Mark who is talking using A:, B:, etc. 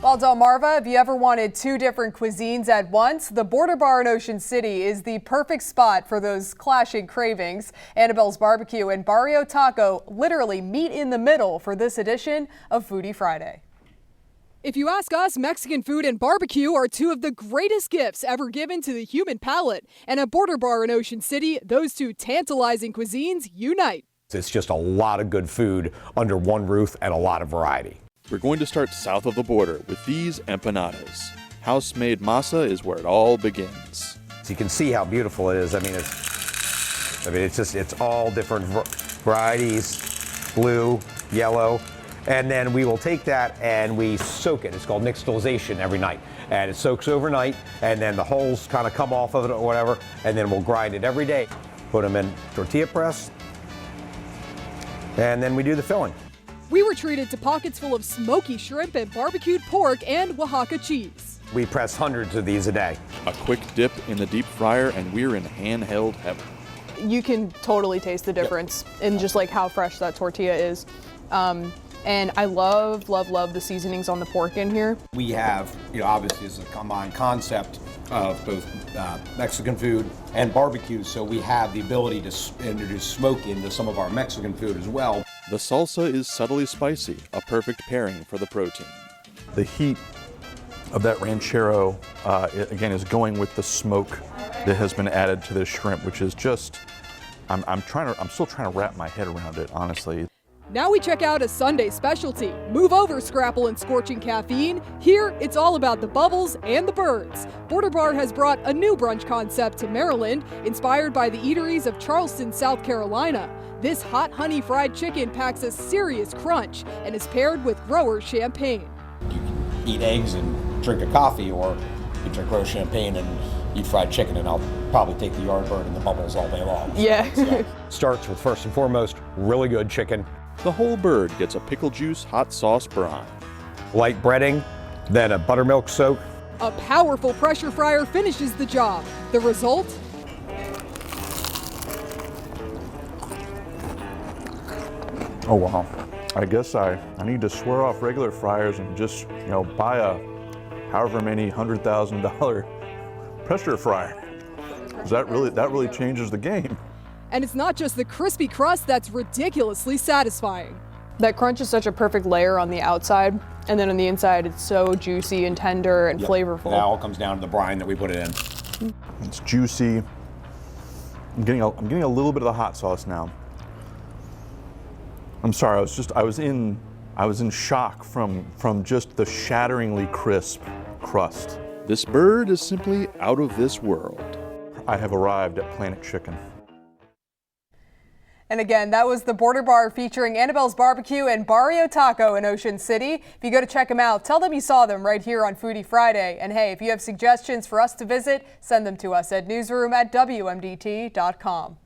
A: Well, Delmarva, have you ever wanted two different cuisines at once? The Border Bar in Ocean City is the perfect spot for those clashing cravings. Annabelle's Barbecue and Barrio Taco literally meet in the middle for this edition of Foodie Friday. If you ask us, Mexican food and barbecue are two of the greatest gifts ever given to the human palate. And at Border Bar in Ocean City, those two tantalizing cuisines unite.
B: It's just a lot of good food under one roof and a lot of variety.
C: We're going to start south of the border with these empanadas. House-made masa is where it all begins.
B: So you can see how beautiful it is. It's all different varieties, blue, yellow. And then we will take that and we soak it. It's called nixtamalization every night. And it soaks overnight, and then the holes kind of come off of it or whatever, and then we'll grind it every day. Put them in tortilla press, and then we do the filling.
A: We were treated to pockets full of smoky shrimp and barbecued pork and Oaxaca cheese.
B: We press hundreds of these a day.
C: A quick dip in the deep fryer and we're in handheld heaven.
A: You can totally taste the difference in just like how fresh that tortilla is. And I love the seasonings on the pork in here.
B: We have, obviously it's a combined concept of both Mexican food and barbecue, so we have the ability to introduce smoke into some of our Mexican food as well.
C: The salsa is subtly spicy, a perfect pairing for the protein.
D: The heat of that ranchero, again, is going with the smoke that has been added to this shrimp, which is just, I'm still trying to wrap my head around it, honestly.
A: Now we check out a Sunday specialty. Move over, Scrapple and Scorching Caffeine. Here, it's all about the bubbles and the birds. Border Bar has brought a new brunch concept to Maryland, inspired by the eateries of Charleston, South Carolina. This hot honey fried chicken packs a serious crunch and is paired with grower champagne.
E: You can eat eggs and drink a coffee, or you drink grower champagne and eat fried chicken, and I'll probably take the Yardbird and the bubbles all day long.
A: Yeah.
E: So.
B: Starts with, first and foremost, really good chicken.
C: The whole bird gets a pickle juice hot sauce brine.
B: Light breading, then a buttermilk soak.
A: A powerful pressure fryer finishes the job. The result?
D: Oh wow. I guess I need to swear off regular fryers and just, buy a however many $100,000 pressure fryer. 'Cause that really changes the game.
A: And it's not just the crispy crust that's ridiculously satisfying. That crunch is such a perfect layer on the outside, and then on the inside it's so juicy and tender and flavorful.
B: That all comes down to the brine that we put it in.
D: It's juicy. I'm getting a little bit of the hot sauce now. I'm sorry, I was in shock from just the shatteringly crisp crust.
C: This bird is simply out of this world.
D: I have arrived at Planet Chicken.
A: And again, that was the Border Bar featuring Annabelle's Barbecue and Barrio Taco in Ocean City. If you go to check them out, tell them you saw them right here on Foodie Friday. And hey, if you have suggestions for us to visit, send them to us at newsroom@wmdt.com.